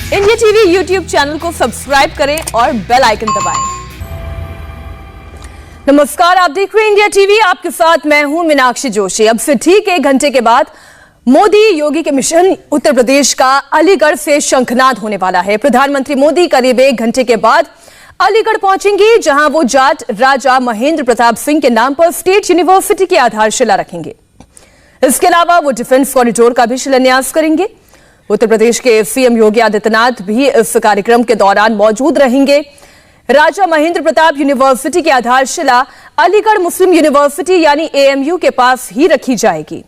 India TV YouTube channel को subscribe करें और बेल आइकन दबाएं। नमस्कार, आप देख रहे हैं इंडिया टीवी। आपके साथ मैं हूं मीनाक्षी जोशी। अब से ठीक 1 घंटे के बाद मोदी योगी के मिशन उत्तर प्रदेश का अलीगढ़ से शंखनाद होने वाला है। प्रधानमंत्री मोदी करीब 1 घंटे के बाद अलीगढ़ पहुंचेंगे, जहां वो जाट राजा महेंद्र प्रताप सिंह के नाम पर स्टेट यूनिवर्सिटी की आधारशिला रखेंगे। इसके अलावा वो डिफेंस कॉरिडोर का भी शिलान्यास करेंगे। उत्तर प्रदेश के सीएम योगी आदित्यनाथ भी इस कार्यक्रम के दौरान मौजूद रहेंगे। राजा महेंद्र प्रताप यूनिवर्सिटी की आधारशिला अलीगढ़ मुस्लिम यूनिवर्सिटी यानी एएमयू के पास ही रखी जाएगी।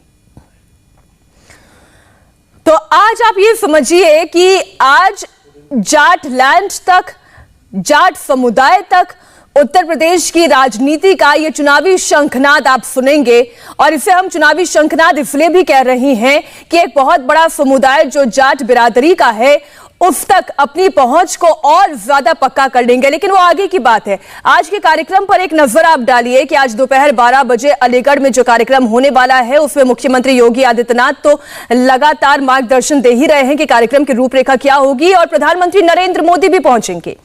तो आज आप ये समझिए कि आज जाट लैंड तक, जाट समुदाय तक उत्तर प्रदेश की राजनीति का ये चुनावी शंखनाद आप सुनेंगे। और इसे हम चुनावी शंखनाद इसलिए भी कह रहे हैं कि एक बहुत बड़ा समुदाय जो जाट बिरादरी का है उस तक अपनी पहुंच को और ज्यादा पक्का कर लेंगे। लेकिन वो आगे की बात है। आज के कार्यक्रम पर एक नजर आप डालिए कि आज दोपहर 12 बजे अलीगढ़ में जो कार्यक्रम होने वाला है उसमें मुख्यमंत्री योगी आदित्यनाथ तो लगातार मार्गदर्शन दे ही रहे हैं कि कार्यक्रम की रूपरेखा क्या होगी, और प्रधानमंत्री नरेंद्र मोदी भी पहुंचेंगे।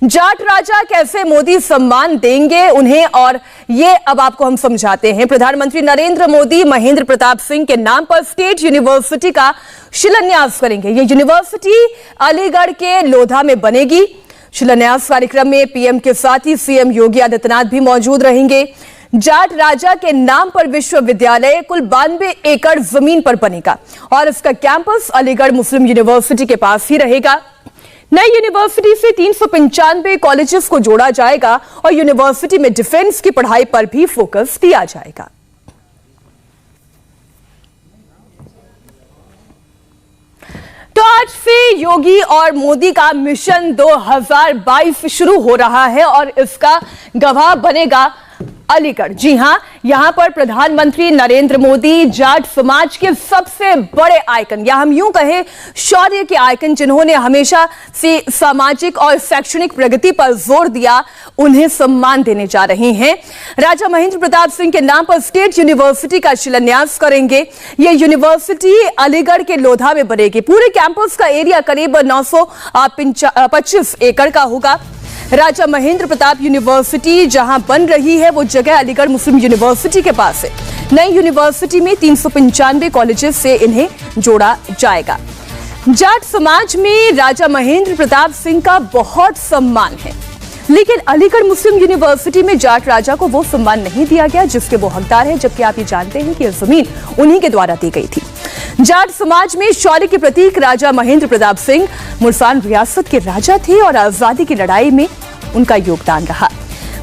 जाट राजा कैसे मोदी सम्मान देंगे उन्हें, और ये अब आपको हम समझाते हैं। प्रधानमंत्री नरेंद्र मोदी महेंद्र प्रताप सिंह के नाम पर स्टेट यूनिवर्सिटी का शिलान्यास करेंगे। ये यूनिवर्सिटी अलीगढ़ के लोधा में बनेगी। शिलान्यास कार्यक्रम में पीएम के साथ ही सीएम योगी आदित्यनाथ भी मौजूद रहेंगे। जाट राजा के नाम पर विश्वविद्यालय कुल 92 एकड़ जमीन पर बनेगा और इसका कैंपस अलीगढ़ मुस्लिम यूनिवर्सिटी के पास ही रहेगा। नई यूनिवर्सिटी से 395 कॉलेजेस को जोड़ा जाएगा और यूनिवर्सिटी में डिफेंस की पढ़ाई पर भी फोकस दिया जाएगा। तो आज से योगी और मोदी का मिशन 2022 शुरू हो रहा है और इसका गवाह बनेगा अलीगढ़। जी हां, यहां पर प्रधानमंत्री नरेंद्र मोदी जाट समाज के सबसे बड़े आइकन, या हम यूं कहें शौर्य के आइकन, जिन्होंने हमेशा से सामाजिक और शैक्षणिक प्रगति पर जोर दिया, उन्हें सम्मान देने जा रहे हैं। राजा महेंद्र प्रताप सिंह के नाम पर स्टेट यूनिवर्सिटी का शिलान्यास करेंगे। यह यूनिवर्सिटी अलीगढ़ के लोधा में बनेगी। पूरे कैंपस का एरिया करीब 925 एकड़ का होगा। राजा महेंद्र प्रताप यूनिवर्सिटी जहां बन रही है वो जगह अलीगढ़ मुस्लिम यूनिवर्सिटी के पास है। नई यूनिवर्सिटी में 395 कॉलेजेस से इन्हें जोड़ा जाएगा। जाट समाज में राजा महेंद्र प्रताप सिंह का बहुत सम्मान है, लेकिन अलीगढ़ मुस्लिम यूनिवर्सिटी में जाट राजा को वो सम्मान नहीं दिया गया जिसके वो हकदार है, जबकि आप ये जानते हैं कि यह जमीन उन्हीं के द्वारा दी गई थी। जाट समाज में शौर्य के प्रतीक राजा महेंद्र प्रताप सिंह मुल्तान रियासत के राजा थे और आजादी की लड़ाई में उनका योगदान रहा।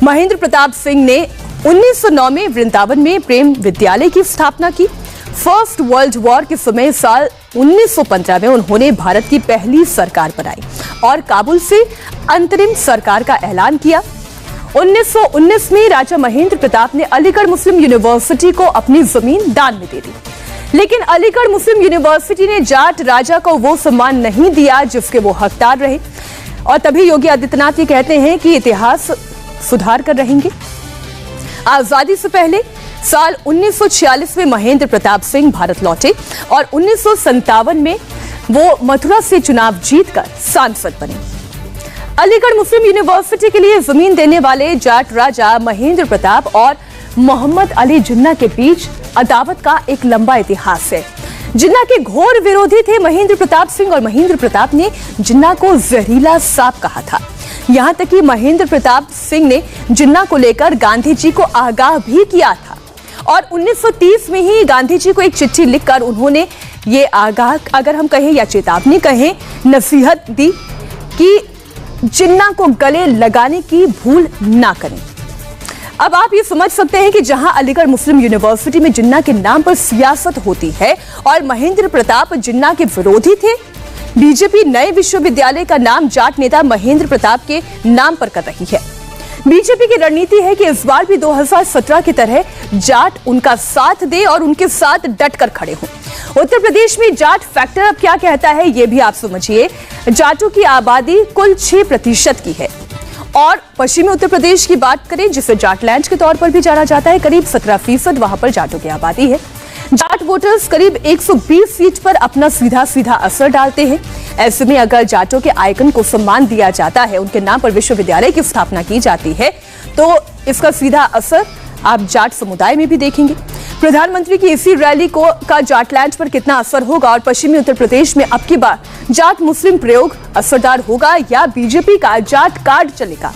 महेंद्र प्रताप सिंह ने 1909 में वृंदावन में प्रेम विद्यालय की स्थापना की। फर्स्ट वर्ल्ड वॉर के समय साल 1915 में उन्होंने भारत की पहली सरकार बनाई और काबुल से अंतरिम सरकार का ऐलान किया। 1919 में राजा महेंद्र प्रताप ने अलीगढ़ मुस्लिम यूनिवर्सिटी को अपनी जमीन दान में दे दी, लेकिन अलीगढ़ मुस्लिम यूनिवर्सिटी ने जाट राजा को वो सम्मान नहीं दिया जिसके वो हकदार रहे। और तभी योगी आदित्यनाथ ये कहते हैं कि इतिहास सुधार कर रहेंगे। आजादी से पहले साल 1946 में महेंद्र प्रताप सिंह भारत लौटे और 1957 में वो मथुरा से चुनाव जीतकर सांसद बने। अलीगढ़ मुस्लिम यूनिवर्सिटी के लिए जमीन देने वाले जाट राजा महेंद्र प्रताप और मोहम्मद अली जिन्ना के बीच अदावत का एक लंबा इतिहास है। जिन्ना के घोर विरोधी थे महेंद्र प्रताप सिंह और महेंद्र प्रताप ने जिन्ना को जहरीला सांप कहा था। यहां तक कि महेंद्र प्रताप सिंह ने जिन्ना को लेकर गांधी जी को आगाह भी किया था और 1930 में ही गांधी जी को एक चिट्ठी लिखकर उन्होंने ये आगाह, अगर हम कहें या चेतावनी कहें, नसीहत दी कि जिन्ना को गले लगाने की भूल ना करें। अब आप ये समझ सकते हैं कि जहां अलीगढ़ मुस्लिम यूनिवर्सिटी में जिन्ना के नाम पर सियासत होती है और महेंद्र प्रताप जिन्ना के विरोधी थे, बीजेपी नए विश्वविद्यालय का नाम जाट नेता महेंद्र प्रताप के नाम पर कर रही है। बीजेपी की रणनीति है कि इस बार भी 2017 की तरह जाट उनका साथ दे और उनके साथ डटकर खड़े हों। उत्तर प्रदेश में जाट फैक्टर अब क्या कहता है ये भी आप समझिए। जाटों की आबादी कुल 6% की है और पश्चिमी उत्तर प्रदेश की बात करें जिसे जाटलैंड के तौर पर भी जाना जाता है, करीब 17% वहां पर जाटों की आबादी है। जाट वोटर्स करीब 120 सीट पर अपना सीधा सीधा असर डालते हैं। ऐसे में अगर जाटों के आइकन को सम्मान दिया जाता है, उनके नाम पर विश्वविद्यालय की स्थापना की जाती है, तो इसका सीधा असर आप जाट समुदाय में भी देखेंगे। प्रधानमंत्री की इसी रैली का जाटलैंड पर कितना असर होगा और पश्चिमी उत्तर प्रदेश में अब की बार जाट मुस्लिम प्रयोग असरदार होगा या बीजेपी का जाट कार्ड चलेगा?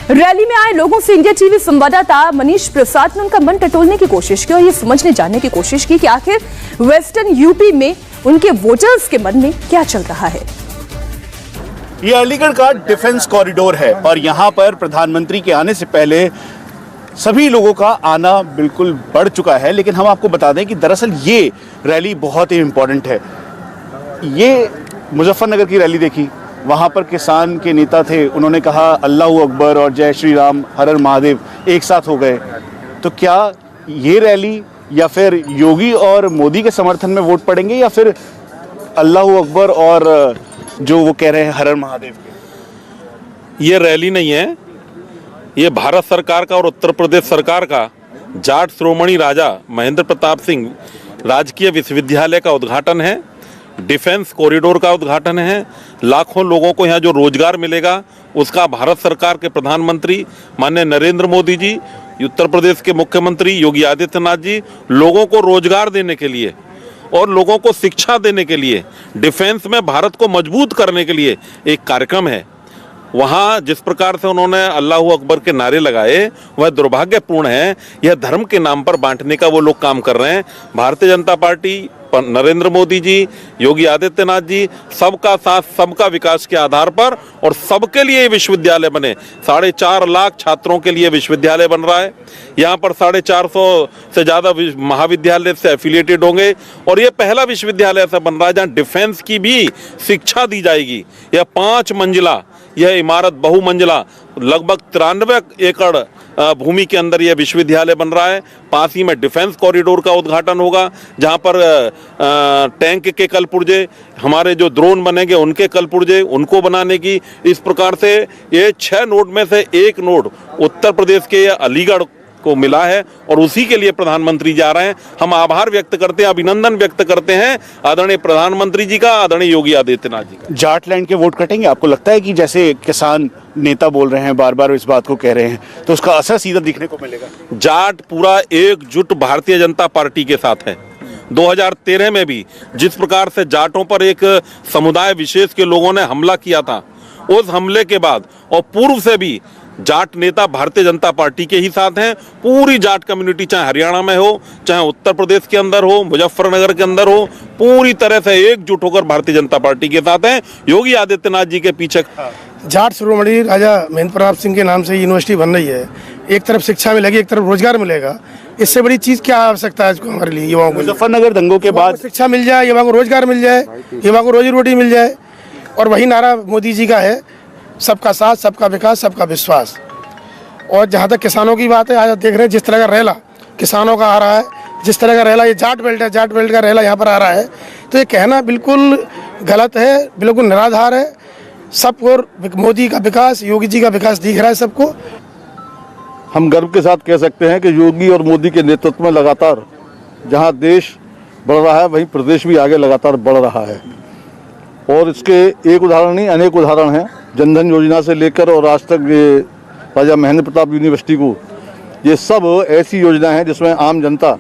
रैली में आए लोगों से इंडिया टीवी संवाददाता मनीष प्रसाद ने उनका मन टटोलने की कोशिश की और ये समझने जानने की कोशिश की कि आखिर वेस्टर्न यूपी में उनके वोटर्स के मन में क्या चल रहा है। ये अलीगढ़ का डिफेंस कॉरिडोर है और यहाँ पर प्रधानमंत्री के आने से पहले सभी लोगों का आना बिल्कुल बढ़ चुका है। लेकिन हम आपको बता दें कि दरअसल ये रैली बहुत ही इम्पोर्टेंट है। ये मुजफ्फरनगर की रैली देखी, वहाँ पर किसान के नेता थे, उन्होंने कहा अल्लाहू अकबर और जय श्री राम हर हर महादेव एक साथ हो गए। तो क्या ये रैली या फिर योगी और मोदी के समर्थन में वोट पड़ेंगे या फिर अल्लाहू अकबर और जो वो कह रहे हैं हर हर महादेव के? ये रैली नहीं है, ये भारत सरकार का और उत्तर प्रदेश सरकार का जाट श्रोमणी राजा महेंद्र प्रताप सिंह राजकीय विश्वविद्यालय का उद्घाटन है, डिफेंस कॉरिडोर का उद्घाटन है। लाखों लोगों को यहाँ जो रोजगार मिलेगा उसका भारत सरकार के प्रधानमंत्री माननीय नरेंद्र मोदी जी, उत्तर प्रदेश के मुख्यमंत्री योगी आदित्यनाथ जी लोगों को रोजगार देने के लिए और लोगों को शिक्षा देने के लिए, डिफेंस में भारत को मजबूत करने के लिए एक कार्यक्रम है। वहाँ जिस प्रकार से उन्होंने अल्लाहू अकबर के नारे लगाए वह दुर्भाग्यपूर्ण है। यह धर्म के नाम पर बांटने का वो लोग काम कर रहे हैं। भारतीय जनता पार्टी, नरेंद्र मोदी जी, योगी आदित्यनाथ जी सबका साथ सबका विकास के आधार पर और सबके लिए विश्वविद्यालय बने। 4.5 लाख छात्रों के लिए विश्वविद्यालय बन रहा है। यहाँ पर 450 से ज़्यादा महाविद्यालय से एफिलिएटेड होंगे और ये पहला विश्वविद्यालय ऐसा बन रहा है जहाँ डिफेंस की भी शिक्षा दी जाएगी। यह 5 मंजिला यह इमारत बहुमंजिला लगभग 93 एकड़ भूमि के अंदर यह विश्वविद्यालय बन रहा है। पास ही में डिफेंस कॉरिडोर का उद्घाटन होगा जहां पर टैंक के कल पुर्जे, हमारे जो ड्रोन बनेंगे उनके कल पुर्जे, उनको बनाने की। इस प्रकार से ये 6 नोड में से एक नोड उत्तर प्रदेश के अलीगढ़ को मिला है और उसी के लिए प्रधानमंत्री जा रहे हैं। हम आभार व्यक्त करते हैं, अभिनंदन व्यक्त करते हैं आदरणीय प्रधानमंत्री जी का, आदरणीय योगी आदित्यनाथ जी का। जाटलैंड के वोट कटेंगे? आपको लगता है कि जैसे किसान नेता बोल रहे हैं, बार बार इस बात को कह रहे हैं, तो उसका असर सीधा दिखने को मिलेगा? जाट पूरा एकजुट भारतीय जनता पार्टी के साथ है। 2013 में भी जिस प्रकार से जाटों पर एक समुदाय विशेष के लोगों ने हमला किया था, उस हमले के बाद और पूर्व से भी जाट नेता भारतीय जनता पार्टी के ही साथ हैं। पूरी जाट कम्युनिटी चाहे हरियाणा में हो, चाहे उत्तर प्रदेश के अंदर हो, मुजफ्फरनगर के अंदर हो, पूरी तरह से एकजुट होकर भारतीय जनता पार्टी के साथ हैं, योगी आदित्यनाथ जी के पीछे। जाट श्रोमणी राजा महेंद्र प्रताप सिंह के नाम से यूनिवर्सिटी बन रही है। एक तरफ शिक्षा मिलेगी, एक तरफ रोजगार मिलेगा। इससे बड़ी चीज क्या आवश्यकता है हमारे लिए युवाओं को? मुजफ्फरनगर दंगों के बाद शिक्षा मिल जाए, युवाओं को रोजगार मिल जाए, युवाओं को रोजी रोटी मिल जाए। और वही नारा मोदी जी का है, सबका साथ, सबका विकास, सबका विश्वास। और जहाँ तक किसानों की बात है, आज देख रहे हैं जिस तरह का रैला किसानों का आ रहा है, जिस तरह का रैला ये जाट बेल्ट है, जाट बेल्ट का रैला यहाँ पर आ रहा है, तो ये कहना बिल्कुल गलत है, बिल्कुल निराधार है। सबको मोदी का विकास, योगी जी का विकास दिख रहा है सबको। हम गर्व के साथ कह सकते हैं कि योगी और मोदी के नेतृत्व में लगातार जहां देश बढ़ रहा है, वहीं प्रदेश भी आगे लगातार बढ़ रहा है। और इसके एक उदाहरण नहीं, अनेक उदाहरण हैं। जनधन योजना से लेकर और आज तक ये राजा महेंद्र प्रताप यूनिवर्सिटी को, ये सब ऐसी योजनाएं हैं जिसमें आम जनता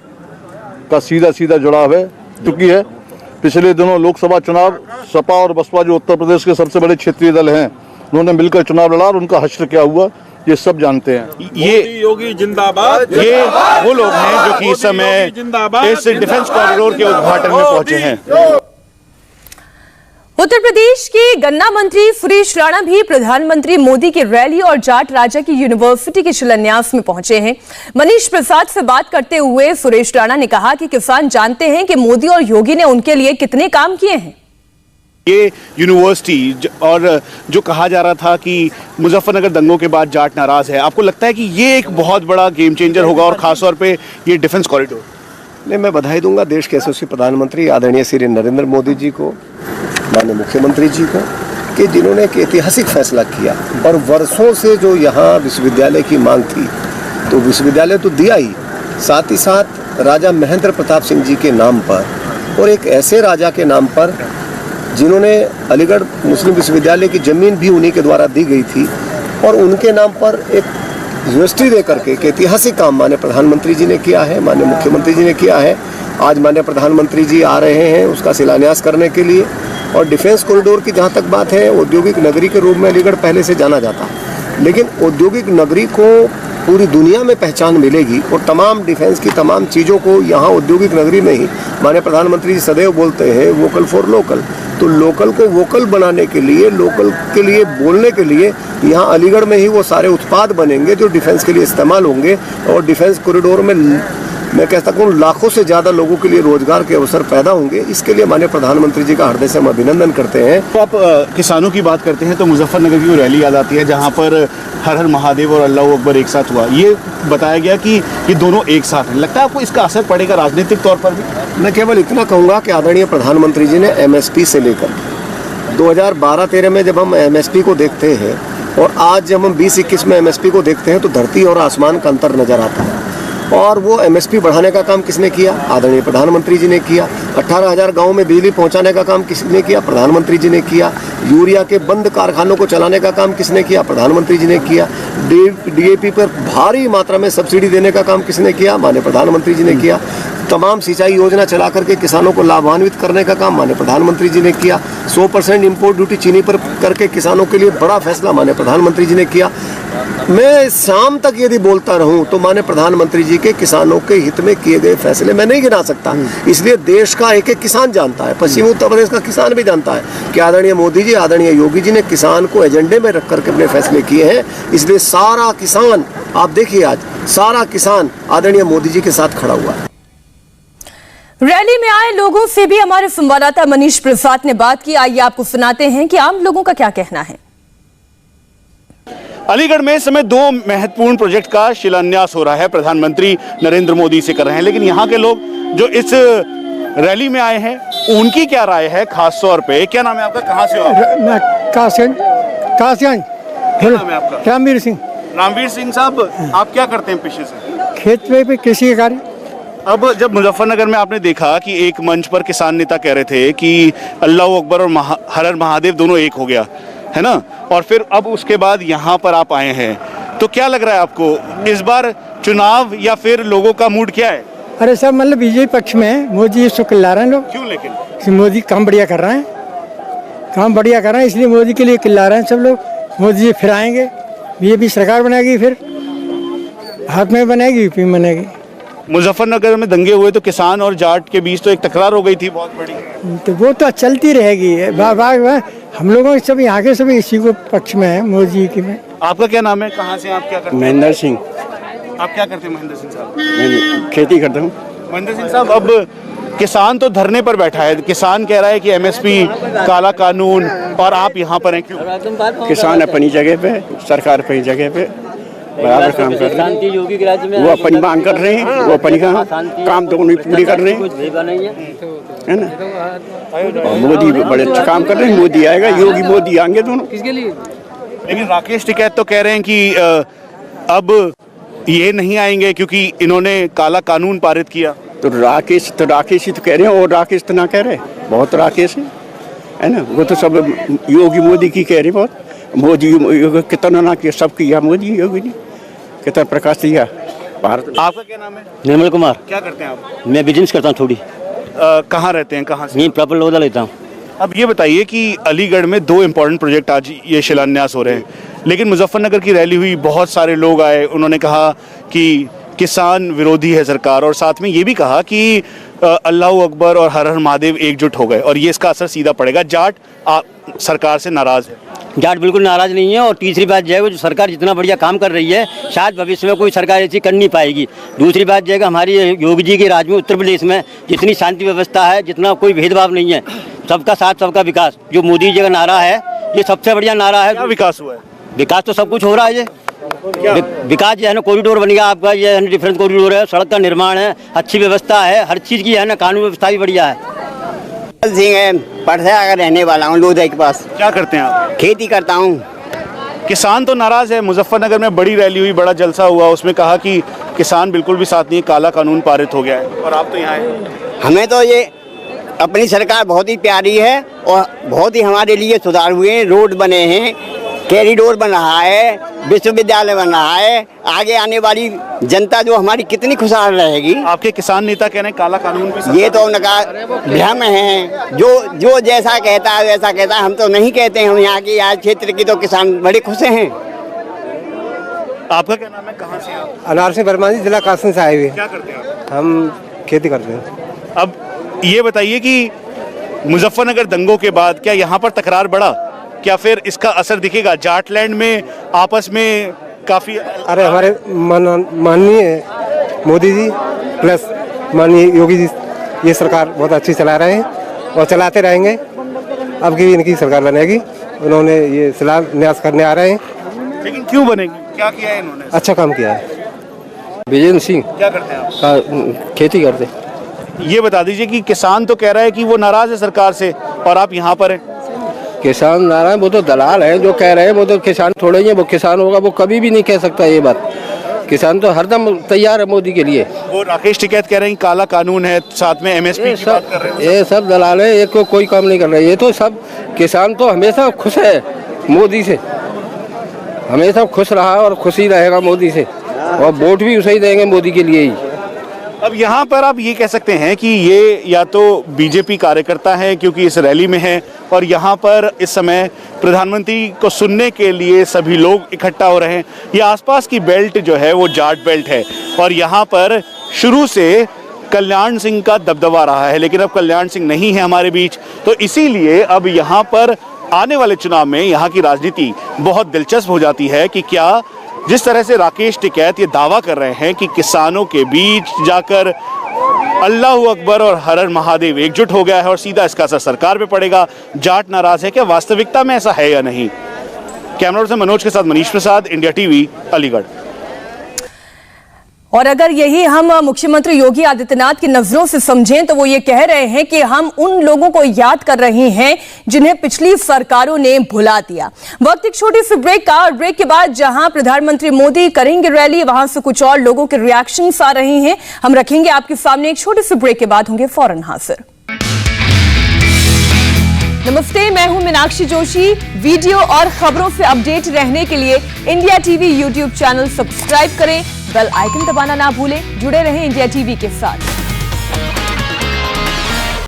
का सीधा सीधा जुड़ाव है। चूँकि है पिछले दिनों लोकसभा चुनाव, सपा और बसपा जो उत्तर प्रदेश के सबसे बड़े क्षेत्रीय दल हैं, उन्होंने मिलकर चुनाव लड़ा और उनका हश्र क्या हुआ ये सब जानते हैं। ये योगी जिंदाबाद, ये वो लोग हैं जो कि इस समय इस डिफेंस कॉरिडोर के उद्घाटन में पहुंचे हैं। उत्तर प्रदेश के गन्ना मंत्री सुरेश राणा भी प्रधानमंत्री मोदी की रैली और जाट राजा की यूनिवर्सिटी के शिलान्यास में पहुंचे हैं। मनीष प्रसाद से बात करते हुए सुरेश राणा ने कहा कि किसान जानते हैं कि मोदी और योगी ने उनके लिए कितने काम किए हैं। ये यूनिवर्सिटी और जो कहा जा रहा था कि मुजफ्फरनगर दंगों के बाद जाट नाराज है, आपको लगता है कि ये एक बहुत बड़ा गेम चेंजर होगा और खासतौर पे ये डिफेंस कॉरिडोर? नहीं, मैं बधाई दूंगा देश के यशस्वी प्रधानमंत्री आदरणीय श्री नरेंद्र मोदी जी को, माननीय मुख्यमंत्री जी को, कि जिन्होंने एक ऐतिहासिक फैसला किया। और वर्षों से जो यहाँ विश्वविद्यालय की मांग थी, तो विश्वविद्यालय तो दिया ही, साथ ही साथ राजा महेंद्र प्रताप सिंह जी के नाम पर और एक ऐसे राजा के नाम पर जिन्होंने अलीगढ़ मुस्लिम विश्वविद्यालय की ज़मीन भी उन्हीं के द्वारा दी गई थी और उनके नाम पर एक यूनिवर्सिटी दे करके एक ऐतिहासिक काम माननीय प्रधानमंत्री जी ने किया है, माननीय मुख्यमंत्री जी ने किया है। आज माननीय प्रधानमंत्री जी आ रहे हैं उसका शिलान्यास करने के लिए। और डिफेंस कॉरिडोर की जहाँ तक बात है, औद्योगिक नगरी के रूप में अलीगढ़ पहले से जाना जाता है, लेकिन औद्योगिक नगरी को पूरी दुनिया में पहचान मिलेगी और तमाम डिफेंस की तमाम चीज़ों को यहाँ औद्योगिक नगरी में ही माननीय प्रधानमंत्री जी सदैव बोलते हैं वोकल फॉर लोकल। तो लोकल को वोकल बनाने के लिए, लोकल के लिए बोलने के लिए यहाँ अलीगढ़ में ही वो सारे उत्पाद बनेंगे जो डिफेंस के लिए इस्तेमाल होंगे। और डिफेंस कॉरिडोर में मैं कहता हूँ लाखों से ज़्यादा लोगों के लिए रोजगार के अवसर पैदा होंगे। इसके लिए माननीय प्रधानमंत्री जी का हृदय से हम अभिनंदन करते हैं। तो आप किसानों की बात करते हैं तो मुजफ्फरनगर की वो रैली याद आती है जहाँ पर हर हर महादेव और अल्लाह अकबर एक साथ हुआ। ये बताया गया कि ये दोनों एक साथ हैं। लगता है आपको इसका असर पड़ेगा राजनीतिक तौर पर भी? मैं केवल इतना कहूँगा कि आदरणीय प्रधानमंत्री जी ने एमएसपी से लेकर 2012-13 में जब हम एमएसपी को देखते हैं और आज जब हम 20-21 में एमएसपी को देखते हैं तो धरती और आसमान का अंतर नजर आता है। और वो एमएसपी बढ़ाने का काम किसने किया? आदरणीय प्रधानमंत्री जी ने किया। 18,000 गाँव में बिजली पहुंचाने का काम किसने किया? प्रधानमंत्री जी ने किया। यूरिया के बंद कारखानों को चलाने का काम किसने किया? प्रधानमंत्री जी ने किया। डीएपी पर भारी मात्रा में सब्सिडी देने का काम किसने किया? माननीय प्रधानमंत्री जी ने किया। तमाम सिंचाई योजना चला करके किसानों को लाभान्वित करने का काम माननीय प्रधानमंत्री जी ने किया। 100% इम्पोर्ट ड्यूटी चीनी पर करके किसानों के लिए बड़ा फैसला माननीय प्रधानमंत्री जी ने किया। मैं शाम तक यदि बोलता रहूं तो माननीय प्रधानमंत्री जी के किसानों के हित में किए गए फैसले मैं नहीं गिना सकता। इसलिए देश का एक एक किसान जानता है, पश्चिमी उत्तर प्रदेश का किसान भी जानता है कि आदरणीय मोदी जी, आदरणीय योगी जी ने किसान को एजेंडे में रख करके अपने फैसले किए हैं। इसलिए सारा किसान, आप देखिए आज सारा किसान आदरणीय मोदी जी के साथ खड़ा हुआ है। रैली में आए लोगों से भी हमारे संवाददाता मनीष प्रसाद ने बात की। आइए आपको सुनाते हैं कि आम लोगों का क्या कहना है। अलीगढ़ में इस समय 2 महत्वपूर्ण प्रोजेक्ट का शिलान्यास हो रहा है, प्रधानमंत्री नरेंद्र मोदी से कर रहे हैं। लेकिन यहाँ के लोग जो इस रैली में आए हैं उनकी क्या राय है खास तौर पे? क्या नाम है आपका, कहाँ से हो आप? कासियान। क्या नाम है आपका? रामवीर सिंह। रामवीर सिंह साहब, आप क्या करते हैं पेशे से? खेत पे कृषि का कार्य। अब जब मुजफ्फरनगर में आपने देखा कि एक मंच पर किसान नेता कह रहे थे कि अल्लाह अकबर और हर हर महादेव दोनों एक हो गया है ना, और फिर अब उसके बाद यहाँ पर आप आए हैं, तो क्या लग रहा है आपको इस बार चुनाव या फिर लोगों का मूड क्या है? अरे सब मतलब बीजेपी पक्ष में मोदी इसको चिल्ला रहे हैं लोग। क्यों? लेकिन मोदी काम बढ़िया कर रहे हैं, काम बढ़िया कर रहे हैं, इसलिए मोदी के लिए चिल्ला रहे हैं सब लोग। मोदी जी फिर आएंगे, बीजेपी सरकार बनेगी, फिर हाथ में बनेगी, यूपी में बनेगी। मुजफ्फरनगर में दंगे हुए तो किसान और जाट के बीच तो एक तकरार हो गई थी बहुत बड़ी। तो वो तो चलती रहेगी। हम लोगों सब यहाँ के सब इसी को पक्ष में है, मोदी की में। आपका क्या नाम है, कहाँ से, आप क्या करते हैं? महेंद्र सिंह। आप क्या करते हैं महेंद्र सिंह साहब? मैं खेती करता हूँ। महेंद्र सिंह साहब, अब किसान तो धरने पर बैठा है, किसान कह रहा है कि एमएसपी, काला कानून, और आप यहाँ पर हैं क्यों? किसान अपनी जगह पे, सरकार अपनी जगह पे बराबर काम कर रहे हैं। योगी के राज्य में वो अपनी मांग कर रहे हैं, वो अपनी काम तो उन्हें पूरी कर रहे हैं, है ना। और मोदी बड़े अच्छा काम कर रहे हैं। मोदी आएगा, योगी मोदी आएंगे दोनों। किसके लिए? लेकिन राकेश टिकैत तो कह रहे हैं कि अब ये नहीं आएंगे क्योंकि इन्होंने काला कानून पारित किया। तो राकेश ही तो कह रहे हैं, और राकेश तो ना कह रहे, बहुत राकेश है ना। वो तो सब योगी मोदी की कह रहे, बहुत मोदी कितना ना किया, सब किया मोदी योगी ने, कितना प्रकाश दिया भारत। आपका क्या नाम है? निर्मल कुमार। क्या करते हैं आप? मैं बिजनेस करता हूँ थोड़ी। कहाँ रहते हैं, कहाँ से? यहीं प्रॉपर लोधा लेता हूँ। अब ये बताइए कि अलीगढ़ में 2 इम्पोर्टेंट प्रोजेक्ट आज ये शिलान्यास हो रहे हैं, लेकिन मुजफ्फरनगर की रैली हुई, बहुत सारे लोग आए, उन्होंने कहा कि किसान विरोधी है सरकार, और साथ में ये भी कहा कि अल्लाह अकबर और हर हर महादेव एकजुट हो गए और ये इसका असर सीधा पड़ेगा। जाट सरकार से नाराज है। जाट बिल्कुल नाराज नहीं है, और तीसरी बात जो है जो सरकार जितना बढ़िया काम कर रही है, शायद भविष्य में कोई सरकार ऐसी कर नहीं पाएगी। दूसरी बात जो है हमारी योगी जी के राज में उत्तर प्रदेश में जितनी शांति व्यवस्था है, जितना कोई भेदभाव नहीं है, सबका साथ सबका विकास, जो मोदी जी का नारा है ये सबसे बढ़िया नारा है। क्या विकास हुआ है? विकास तो सब कुछ हो रहा है। ये विकास जो है ना, कॉरिडोर बनेगा आपका, ये है ना डिफरेंस कॉरिडोर है, सड़क का निर्माण है, अच्छी व्यवस्था है, हर चीज़ की है ना, कानून व्यवस्था भी बढ़िया है। सिंह है, परसा का रहने वाला हूँ, लोधा के पास। क्या करते हैं आप? खेती करता हूँ। किसान तो नाराज है। मुजफ्फरनगर में बड़ी रैली हुई, बड़ा जलसा हुआ, उसमें कहा कि किसान बिल्कुल भी साथ नहीं, काला कानून पारित हो गया है, और आप तो यहाँ आए। हमें तो ये अपनी सरकार बहुत ही प्यारी है और बहुत ही हमारे लिए सुधार हुए हैं। रोड बने हैं, कॉरिडोर बन रहा है, विश्वविद्यालय बन रहा है। आगे आने वाली जनता जो हमारी कितनी खुशहाल रहेगी। आपके किसान नेता कह रहे हैं काला कानून भी ये तो उनका भ्रम है। जो जैसा कहता है वैसा कहता है। हम तो नहीं कहते हैं। हम यहाँ की आज क्षेत्र की तो किसान बड़े खुश हैं। आपका क्या नाम है, कहाँ से आप? अनार से बर्मा जी, जिला कासगंज से आए हुए। क्या करते हैं आप? हम खेती करते हैं। अब ये बताइए कि मुजफ्फरनगर दंगों के बाद क्या यहाँ पर तकरार बढ़ा? क्या फिर इसका असर दिखेगा? जाटलैंड में आपस में काफी, अरे हमारे माननीय मोदी जी प्लस माननीय योगी जी ये सरकार बहुत अच्छी चला रहे हैं और चलाते रहेंगे। अब की इनकी सरकार बनेगी। उन्होंने ये शिलान्यास करने आ रहे हैं। लेकिन क्यों बनेगी? क्या किया है इन्होंने? अच्छा काम किया है। विजेंद्र सिंह क्या करते हैं आप? खेती करते। ये बता दीजिए कि किसान तो कह रहा है कि वो नाराज है सरकार से, और आप यहाँ पर हैं। किसान नाराज, वो तो दलाल है जो कह रहे हैं। वो तो किसान थोड़े ही है। वो किसान होगा वो कभी भी नहीं कह सकता ये बात। किसान तो हरदम तैयार है मोदी के लिए। वो राकेश टिकैत कह रहे हैं काला कानून है, साथ में एमएसपी की बात कर रहे हैं। ये सब दलाल है। ये कोई काम नहीं कर रहे। ये तो सब किसान तो हमेशा खुश है मोदी से, हमेशा खुश रहा और खुश ही रहेगा मोदी से, और वोट भी उसे ही देंगे मोदी के लिए ही। अब यहाँ पर आप ये कह सकते हैं कि ये या तो बीजेपी कार्यकर्ता हैं क्योंकि इस रैली में हैं, और यहाँ पर इस समय प्रधानमंत्री को सुनने के लिए सभी लोग इकट्ठा हो रहे हैं। ये आसपास की बेल्ट जो है वो जाट बेल्ट है, और यहाँ पर शुरू से कल्याण सिंह का दबदबा रहा है, लेकिन अब कल्याण सिंह नहीं है हमारे बीच, तो इसीलिए अब यहाँ पर आने वाले चुनाव में यहाँ की राजनीति बहुत दिलचस्प हो जाती है कि क्या जिस तरह से राकेश टिकैत ये दावा कर रहे हैं कि किसानों के बीच जाकर अल्लाह अकबर और हर हर महादेव एकजुट हो गया है और सीधा इसका असर सरकार पे पड़ेगा, जाट नाराज है, क्या वास्तविकता में ऐसा है या नहीं? कैमरा से मनोज के साथ मनीष प्रसाद, इंडिया टीवी, अलीगढ़। और अगर यही हम मुख्यमंत्री योगी आदित्यनाथ की नजरों से समझें तो वो ये कह रहे हैं कि हम उन लोगों को याद कर रहे हैं जिन्हें पिछली सरकारों ने भुला दिया। वक्त एक छोटी सी ब्रेक का, और ब्रेक के बाद जहां प्रधानमंत्री मोदी करेंगे रैली, वहां से कुछ और लोगों के रिएक्शंस आ रहे हैं, हम रखेंगे आपके सामने। एक छोटी सी ब्रेक के बाद होंगे फौरन हाजिर। नमस्ते, मैं हूं मीनाक्षी जोशी। वीडियो और खबरों से अपडेट रहने के लिए India TV YouTube channel subscribe करें, बेल आइकन दबाना ना भूलें। जुड़े रहें इंडिया टीवी के साथ।